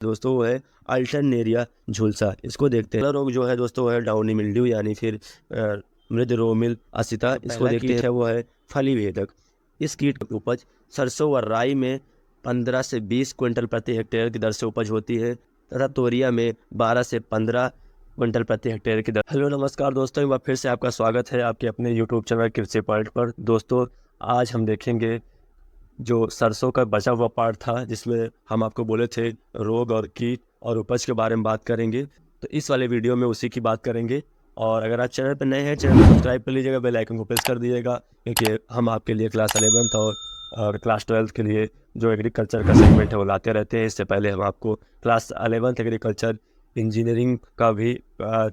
दोस्तों वो है अल्टरनेरिया झुलसा। इसको देखते हैं। अगला रोग जो है दोस्तों वो है डाउनी मिल्ड्यू यानी फिर मृद रोमिल असिता। इसको देखते हैं वो है फली भेदक। इस कीट की उपज सरसों व राई में 15 से 20 क्विंटल प्रति हेक्टेयर की दर से उपज होती है तथा तोरिया में 12 से 15 क्विंटल प्रति हेक्टेयर की दर। हेलो नमस्कार दोस्तों, एक बार फिर से आपका स्वागत है आपके अपने यूट्यूब चैनल कृषि पॉइंट पर। दोस्तों आज हम देखेंगे जो सरसों का बचा हुआ पार्ट था जिसमें हम आपको बोले थे रोग और कीट और उपज के बारे में बात करेंगे, तो इस वाले वीडियो में उसी की बात करेंगे। और अगर आप चैनल पर नए हैं, चैनल को सब्सक्राइब कर लीजिएगा, बेल आइकन को प्रेस कर दीजिएगा, क्योंकि हम आपके लिए क्लास 11th और क्लास 12th के लिए जो एग्रीकल्चर का सेगमेंट है वो लाते रहते हैं। इससे पहले हम आपको क्लास 11th एग्रीकल्चर इंजीनियरिंग का भी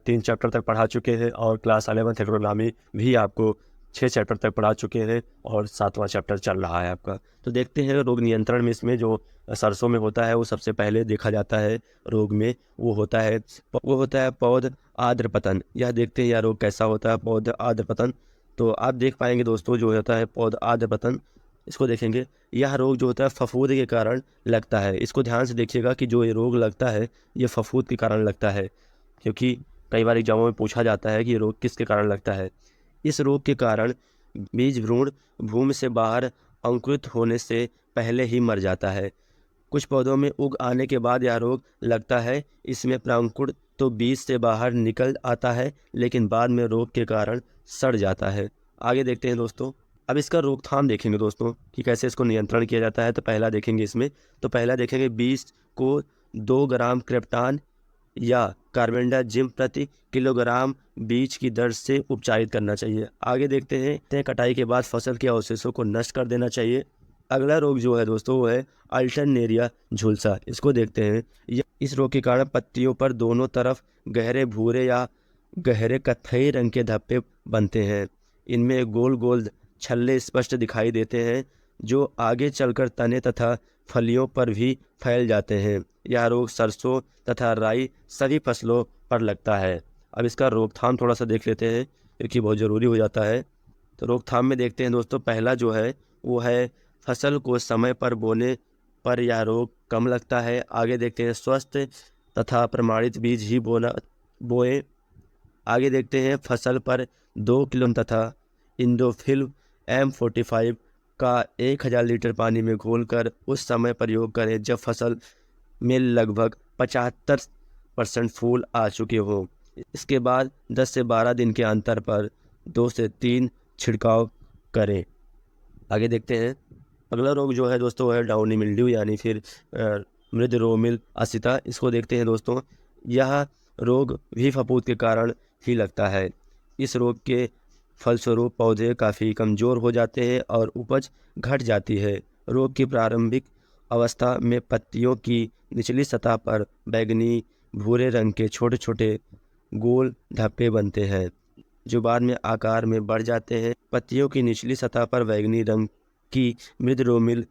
3 चैप्टर तक पढ़ा चुके हैं और क्लास 11th एग्रोनॉमी भी आपको 6 चैप्टर तक पढ़ा चुके हैं और 7वां चैप्टर चल रहा है आपका। तो देखते हैं रोग नियंत्रण में इसमें जो सरसों में होता है वो सबसे पहले देखा जाता है रोग में वो होता है पौध आर्द्र पतन। यह देखते हैं यह रोग कैसा होता है पौध आर्द्र पतन। तो आप देख पाएंगे दोस्तों जो होता है पौध आर्द्र पतन, इसको देखेंगे। यह रोग जो होता है फफूंद के कारण लगता है। इसको ध्यान से देखिएगा कि जो ये रोग लगता है ये फफूंद के कारण लगता है, क्योंकि कई बार एग्जामों में पूछा जाता है कि ये रोग किसके कारण लगता है। इस रोग के कारण बीज भ्रूण भूमि से बाहर अंकुरित होने से पहले ही मर जाता है। कुछ पौधों में उग आने के बाद यह रोग लगता है। इसमें प्रांकुर तो बीज से बाहर निकल आता है, लेकिन बाद में रोग के कारण सड़ जाता है। आगे देखते हैं दोस्तों। अब इसका रोकथाम देखेंगे दोस्तों कि कैसे इसको नियंत्रण किया जाता है। तो पहला देखेंगे बीज को 2 ग्राम क्रिप्टान या कार्बेंडाजिम प्रति किलोग्राम बीज की दर से उपचारित करना चाहिए। आगे देखते हैं कटाई के बाद फसल के अवशेषों को नष्ट कर देना चाहिए। अगला रोग जो है दोस्तों वो है अल्टरनेरिया झुलसा। इसको देखते हैं। इस रोग के कारण पत्तियों पर दोनों तरफ गहरे भूरे या गहरे कत्थई रंग के धब्बे बनते हैं। इनमें गोल गोल छल्ले स्पष्ट दिखाई देते हैं जो आगे चलकर तने तथा फलियों पर भी फैल जाते हैं। यह रोग सरसों तथा राई सभी फसलों पर लगता है। अब इसका रोकथाम थोड़ा सा देख लेते हैं क्योंकि बहुत ज़रूरी हो जाता है। तो रोकथाम में देखते हैं दोस्तों, पहला जो है वो है फसल को समय पर बोने पर यह रोग कम लगता है। आगे देखते हैं स्वस्थ तथा प्रमाणित बीज ही बोएं। आगे देखते हैं फसल पर 2 किलो तथा इंडोफिल M45 का 1000 लीटर पानी में घोलकर उस समय प्रयोग करें जब फसल में लगभग 75% फूल आ चुके हों। इसके बाद 10 से 12 दिन के अंतर पर 2 से 3 छिड़काव करें। आगे देखते हैं। अगला रोग जो है दोस्तों है डाउनी मिल्ड्यू यानी फिर मृद रोमिल असिता। इसको देखते हैं दोस्तों। यह रोग भी फफूंद के कारण ही लगता है। इस रोग के फलस्वरूप पौधे काफ़ी कमज़ोर हो जाते हैं और उपज घट जाती है। रोग की प्रारंभिक अवस्था में पत्तियों की निचली सतह पर बैंगनी भूरे रंग के छोटे छोटे गोल धब्बे बनते हैं जो बाद में आकार में बढ़ जाते हैं। पत्तियों की निचली सतह पर बैंगनी रंग की मृद रोमिल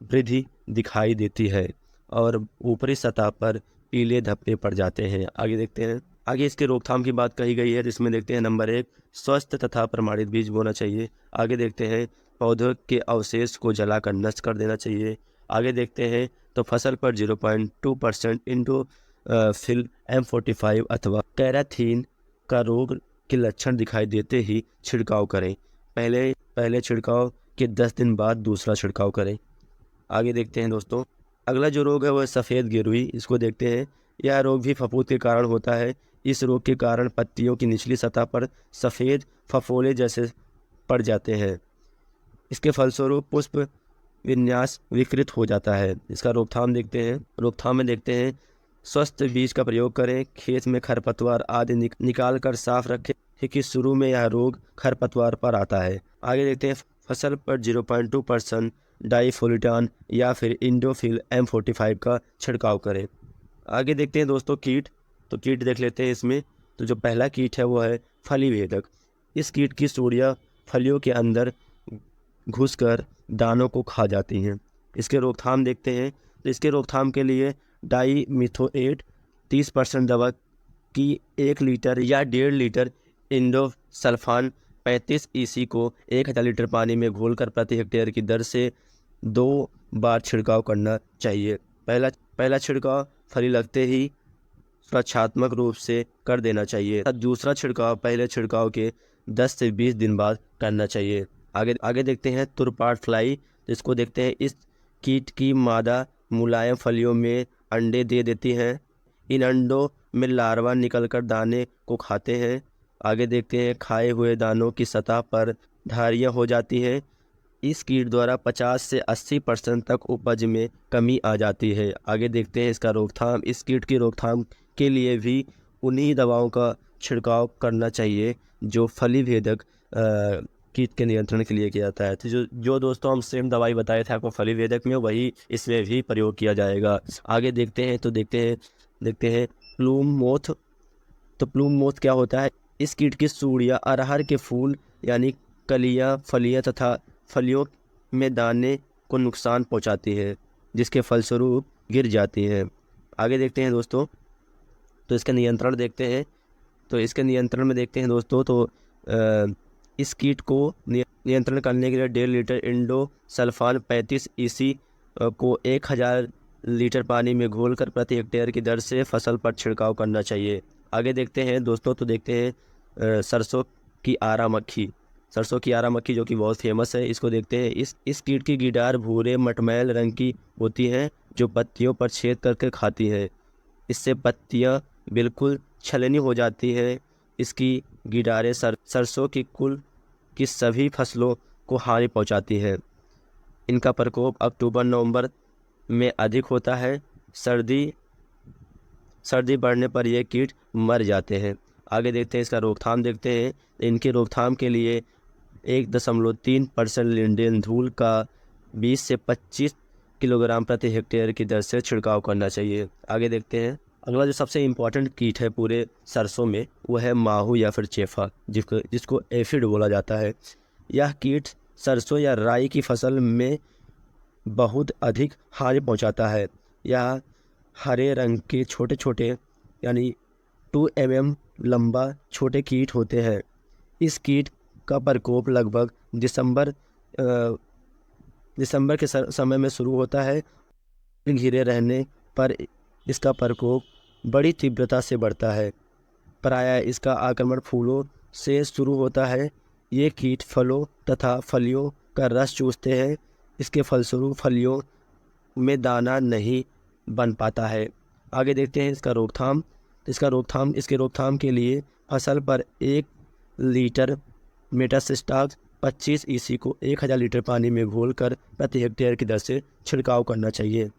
वृद्धि दिखाई देती है और ऊपरी सतह पर पीले धब्बे पड़ जाते हैं। आगे देखते हैं। आगे इसके रोकथाम की बात कही गई है जिसमें देखते हैं नंबर 1 स्वस्थ तथा प्रमाणित बीज बोना चाहिए। आगे देखते हैं पौधों के अवशेष को जलाकर नष्ट कर देना चाहिए। आगे देखते हैं तो फसल पर 0.2% इंडोफिल M45 अथवा कैराथीन का रोग के लक्षण दिखाई देते ही छिड़काव करें। पहले छिड़काव के 10 दिन बाद दूसरा छिड़काव करें। आगे देखते हैं दोस्तों। अगला जो रोग है वह सफ़ेद गिरुई। इसको देखते हैं। यह रोग भी फफूंद के कारण होता है। इस रोग के कारण पत्तियों की निचली सतह पर सफ़ेद फफोले जैसे पड़ जाते हैं। इसके फलस्वरूप पुष्प विन्यास विकृत हो जाता है। इसका रोकथाम देखते हैं। रोकथाम में देखते हैं स्वस्थ बीज का प्रयोग करें। खेत में खरपतवार आदि निकाल कर साफ रखें क्योंकि शुरू में यह रोग खरपतवार पर आता है। आगे देखते हैं फसल पर 0.2% डाइफोलिटान या फिर इंडोफिल M45 का छिड़काव करें। आगे देखते हैं दोस्तों कीट। तो कीट देख लेते हैं इसमें। तो जो पहला कीट है वो है फली भेदक। इस कीट की सूढ़ियाँ फलियों के अंदर घुसकर दानों को खा जाती हैं। इसके रोकथाम देखते हैं। तो इसके रोकथाम के लिए डाईमिथोएट 30% दवा की 1 लीटर या 1.5 लीटर इंडोसल्फान 35 EC को 1000 लीटर पानी में घोलकर प्रति हेक्टेयर की दर से 2 बार छिड़काव करना चाहिए। पहला छिड़काव फली लगते ही सुरक्षात्मक रूप से कर देना चाहिए। दूसरा छिड़काव पहले छिड़काव के 10 से 20 दिन बाद करना चाहिए। आगे देखते हैं तुरपाट फ्लाई। तो इसको देखते हैं। इस कीट की मादा मुलायम फलियों में अंडे दे देती हैं। इन अंडों में लार्वा निकलकर दाने को खाते हैं। आगे देखते हैं खाए हुए दानों की सतह पर धारियाँ हो जाती हैं। इस कीट द्वारा 50 से 80% तक उपज में कमी आ जाती है। आगे देखते हैं इसका रोकथाम। इस कीट की रोकथाम के लिए भी उन्हीं दवाओं का छिड़काव करना चाहिए जो फली भेदक कीट के नियंत्रण के लिए किया जाता है। तो जो दोस्तों हम सेम दवाई बताए थे आपको फली भेदक में, वही इसमें भी प्रयोग किया जाएगा। आगे देखते हैं। तो देखते हैं प्लूम मोथ। तो प्लूम मोथ क्या होता है? इस कीट की सूढ़ियाँ अरहर के फूल यानी कलियाँ, फलियाँ तथा फलियों में दाने को नुकसान पहुंचाती है, जिसके फलस्वरूप गिर जाती हैं। आगे देखते हैं दोस्तों। तो इसका नियंत्रण देखते हैं। तो इसके नियंत्रण में देखते हैं दोस्तों। तो इस कीट को नियंत्रण करने के लिए 1.5 लीटर इंडोसल्फान 35 EC को 1000 लीटर पानी में घोलकर प्रति हेक्टेयर की दर से फसल पर छिड़काव करना चाहिए। आगे देखते हैं दोस्तों। तो देखते हैं सरसों की आरा मक्खी। सरसों की आरा मक्खी जो कि बहुत फेमस है, इसको देखते हैं। इस कीट की गिडार भूरे मटमैल रंग की होती है जो पत्तियों पर छेद करके खाती है। इससे पत्तियां बिल्कुल छलनी हो जाती है। इसकी गिडारें सरसों की कुल की सभी फसलों को हानि पहुंचाती है। इनका प्रकोप अक्टूबर-नवंबर में अधिक होता है। सर्दी बढ़ने पर यह कीट मर जाते हैं। आगे देखते हैं इसका रोकथाम देखते हैं। इनकी रोकथाम के लिए 1.3% लिंडेन धूल का 20 से 25 किलोग्राम प्रति हेक्टेयर की दर से छिड़काव करना चाहिए। आगे देखते हैं। अगला जो सबसे इम्पॉर्टेंट कीट है पूरे सरसों में, वो है माहू या फिर चेफा, जिसको एफिड बोला जाता है। यह कीट सरसों या राई की फसल में बहुत अधिक हानि पहुंचाता है। यह हरे रंग के छोटे छोटे यानी 2 mm लंबा छोटे कीट होते हैं। इस कीट का प्रकोप लगभग दिसंबर के समय में शुरू होता है। घिरे रहने पर इसका प्रकोप बड़ी तीव्रता से बढ़ता है। प्रायः इसका आक्रमण फूलों से शुरू होता है। ये कीट फलों तथा फलियों का रस चूसते हैं। इसके फलस्वरूप फलियों में दाना नहीं बन पाता है। आगे देखते हैं इसका रोकथाम। इसके रोकथाम के लिए फसल पर 1 लीटर मेटासिस्टाक्स 25 EC को 1000 लीटर पानी में घोलकर प्रति हेक्टेयर की दर से छिड़काव करना चाहिए।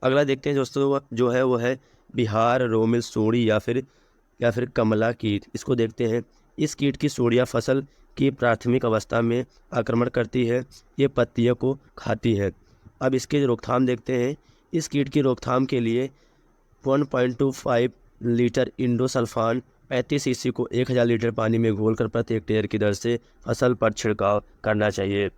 अगला देखते हैं दोस्तों जो है वो है बिहार रोमिल सूड़ी या फिर कमला कीट। इसको देखते हैं। इस कीट की सूड़ियाँ फसल की प्राथमिक अवस्था में आक्रमण करती है। ये पत्तियों को खाती है। अब इसके रोकथाम देखते हैं। इस कीट की रोकथाम के लिए 1.25 लीटर इंडोसल्फान 35 EC को 1000 लीटर पानी में घोलकर प्रति हेक्टेयर की दर से फसल पर छिड़काव करना चाहिए।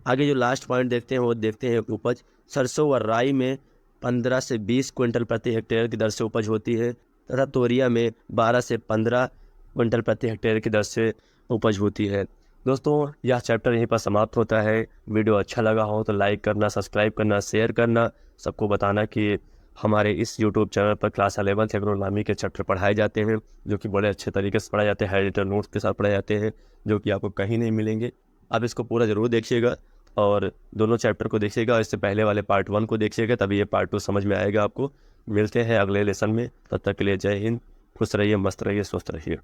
आगे जो लास्ट पॉइंट देखते हैं वो देखते हैं उपज। सरसों व राई में 15 से 20 क्विंटल प्रति हेक्टेयर की दर से उपज होती है तथा तोरिया में 12 से 15 क्विंटल प्रति हेक्टेयर की दर से उपज होती है। दोस्तों यह चैप्टर यहीं पर समाप्त होता है। वीडियो अच्छा लगा हो तो लाइक करना, सब्सक्राइब करना, शेयर करना, सबको बताना कि हमारे इस YouTube चैनल पर क्लास 11th एग्रोनॉमी के चैप्टर पढ़ाए जाते हैं, जो कि बड़े अच्छे तरीके से पढ़ाए जाते हैं। हाइलाइटर नोट्स के साथ पढ़ाए जाते हैं, जो कि आपको कहीं नहीं मिलेंगे। आप इसको पूरा ज़रूर देखिएगा और दोनों चैप्टर को देखिएगा। इससे पहले वाले पार्ट 1 को देखिएगा, तभी ये पार्ट 2 समझ में आएगा आपको। मिलते हैं अगले लेसन में। तब तक के लिए जय हिंद। खुश रहिए, मस्त रहिए, स्वस्थ रहिए।